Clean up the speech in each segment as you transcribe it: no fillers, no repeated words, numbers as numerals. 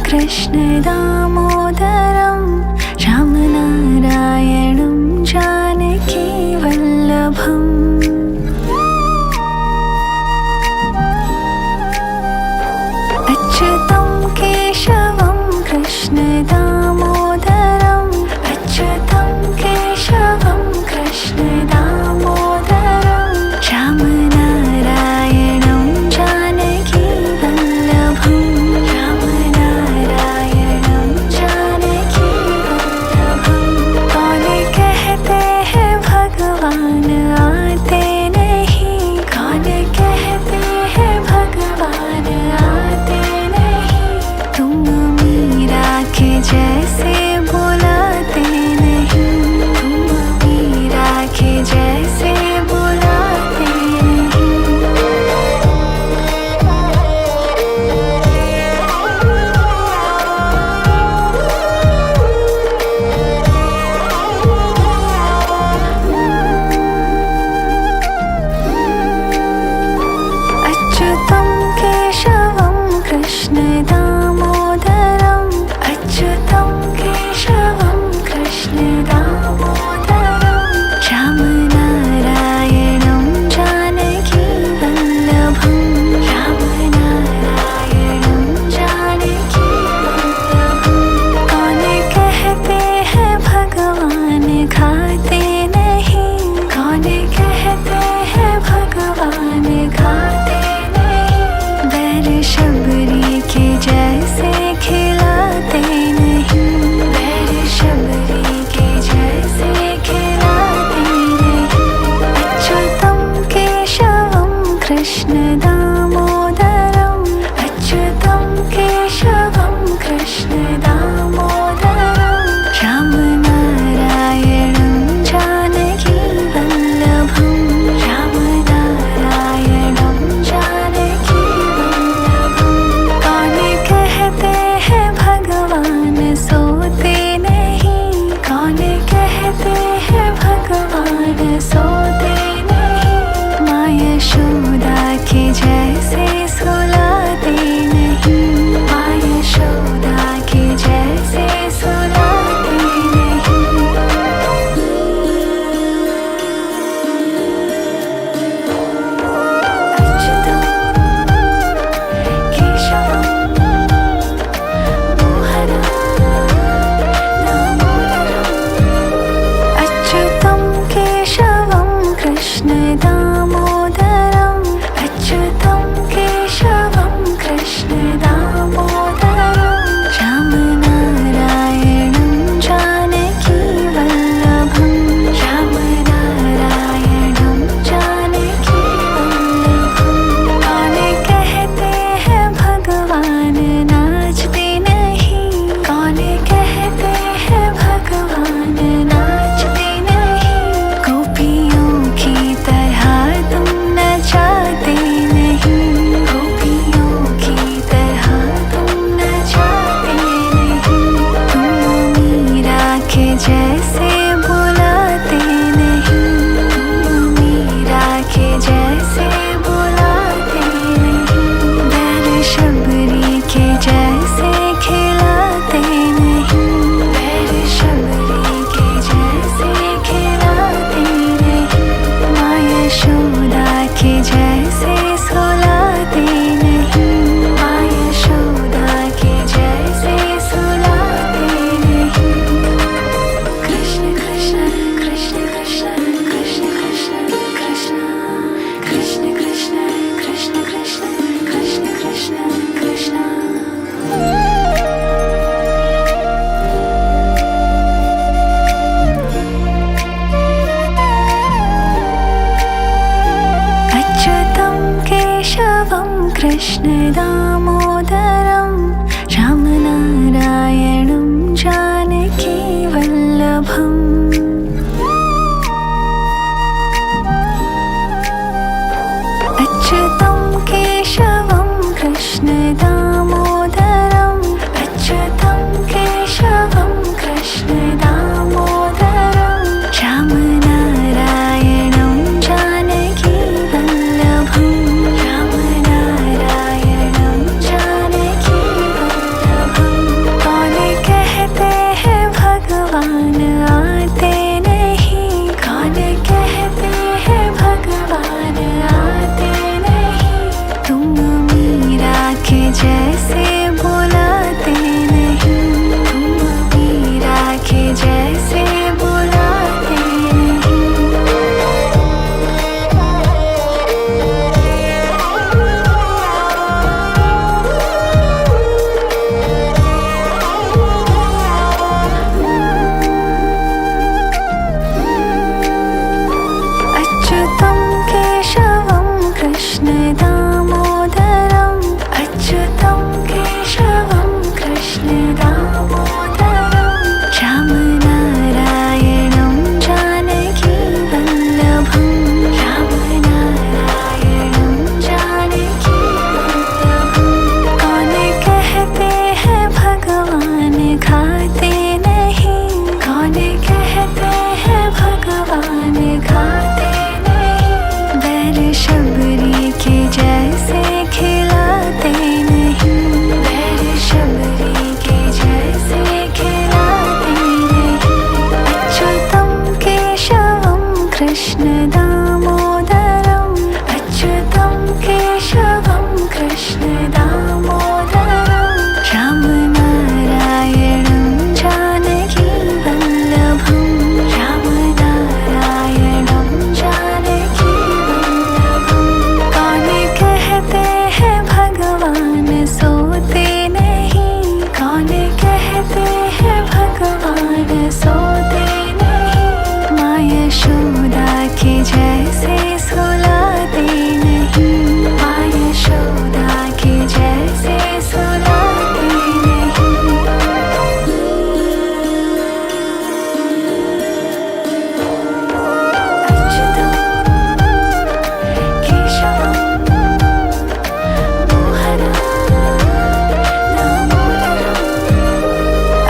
कृष्ण दामोदरं रामनारायणं जानकी वल्लभम् अच्युतं केशवं कृष्ण दामोदरम् अच्युतं केशवं कृष्ण दामोदरं रामनारायणं जानकी वल्लभम् जैसे बुलाते नहीं तुम मीरा के जैसे बुलाते अच्युतं केशवं कृष्ण दामोदरम् अच्युतं केशवं कृष्ण दामोदरं रामनारायणं जानकी वल्लभम् रामनारायणं जानकी वल्लभम् कौन कहते हैं भगवान खाते नहीं कौन कहते हैं भगवान खाते नहीं बैर शबरी के जैसे खिलाते नहीं बैर शबरी के जैसे खिलाते नहीं अच्युतं केशवं कृष्ण दामोदरम् अच्युतं केशवं कृष्ण दामोदरं रामनारायणं जानकी वल्लभम् रामनारायणं जानकी वल्लभम् कौन कहते हैं भगवान सोते नहीं कौन कहते हैं भगवान सोते नहीं माँ यशोदा के जैसे सुलाते नहीं माँ यशोदा के जैसे सुलाते नहीं अच्युतं केशवं अच्युतं केशवं कृष्ण दामोदरम् अच्युतं केशवं कृष्ण दामोदरं रामनारायणं जानकी वल्लभम् रामनारायणं जानकी वल्लभम् कौन कहते हैं भगवान नाचते नहीं कौन कहते हैं भगवान नाचते नहीं गोपियों की तरह तुम नचाते नहीं गोपियों की तरह तुम नचाते नहीं तुम मीरा के जैसे बुलाते नहीं तुम मीरा के जैसे बुलाते नहीं बैर शबरी के जैसे खिलाते नहीं बैर शबरी के जैसे खिलाते नहीं माँ यशोदा के जैसे सुलाते नहीं माँ यशोदा के जैसे सुलाते नहीं कृष्ण कृष्ण कृष्ण कृष्ण कृष्ण कृष्ण कृष्ण कृष्ण कृष्ण कृष्ण कृष्ण कृष्ण कृष्ण कृष्ण अच्युतं केशवं कृष्ण दामोदरं रामनारायणं जानकी वल्लभम् कृष्ण दामोदरम् अच्युतं केशवं कृष्ण दामोदरम् रामनारायणं जानकी वल्लभं रामनारायणं जानकी वल्लभं कौन कहते हैं भगवान सोते नहीं कौन कहते हैं भगवान सोते नहीं माँ यशोदा के जैसे सुलाते नहीं माँ यशोदा के जैसे सुलाते नहीं अच्युतं केशवं मोहनं दामोदरम्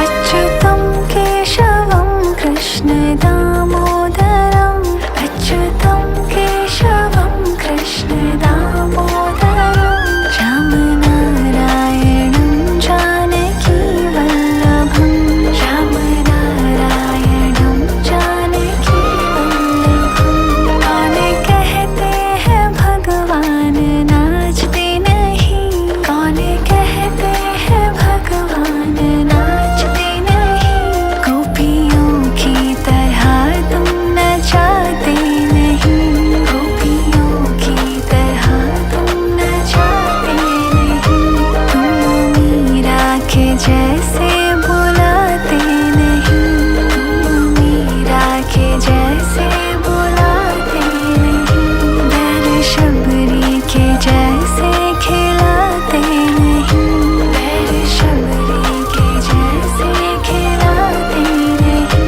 अच्युतं केशवं कृष्ण दामोदरम् अच्युतं केशवं कृष्ण दामोदरम् रामनारायणं जानकी वल्लभं रामनारायणं जानकी वल्लभं कौन कहते हैं भगवान नाचते नहीं कौन कहते हैं भगवान नाचते नहीं गोपियों की तरह तुम नचाते नहीं गोपियों की तरह तुम नचाते नहीं तुम मीरा के जैसे बुलाते नहीं तुम मीरा के जैसे बुलाते नहीं बैल शबरी के जैसे खिलाते नहीं बैल शबरी के जैसे खिलाते नहीं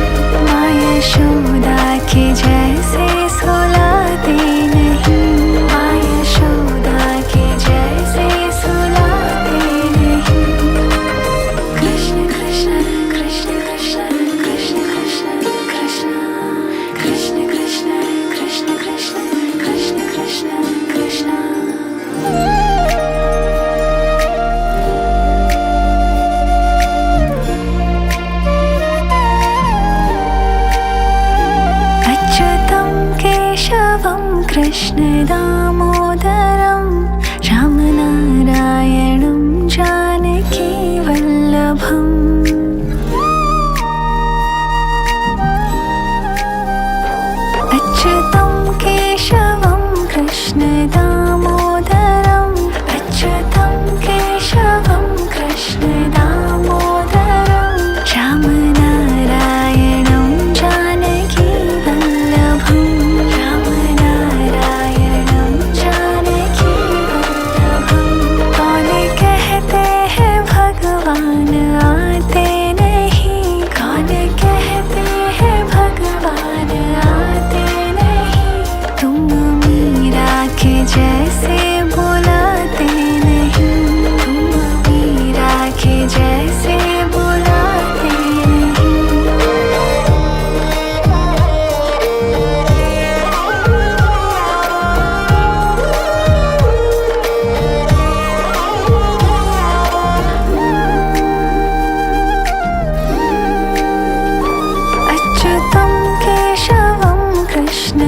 माँ यशोदा के जैसे सुलाते नहीं माँ यशोदा के जैसे सुलाते नहीं कृष्ण कृष्ण कृष्ण कृष्ण कृष्ण कृष्ण कृष्ण कृष्ण कृष्ण कृष्ण कृष्ण कृष्ण कृष्ण कृष्ण अच्युतं केशवं कृष्ण दामोदरम् रामनारायणं जानकी वल्लभम् अच्युतं केशवं कृष्ण दामोदरम् अच्युतं केशवं कृष्ण दामोदरम् रामनारायणं जानकी वल्लभं रामनारायणं जानकी वल्लभं कौन कहते हैं भगवान आते नहीं कौन कहते हैं भगवान आते नहीं तुम मीरा के जैसे बुलाते नहीं तुम मीरा के जैसे बुलाते नहीं अच्युतं केशवं कृष्ण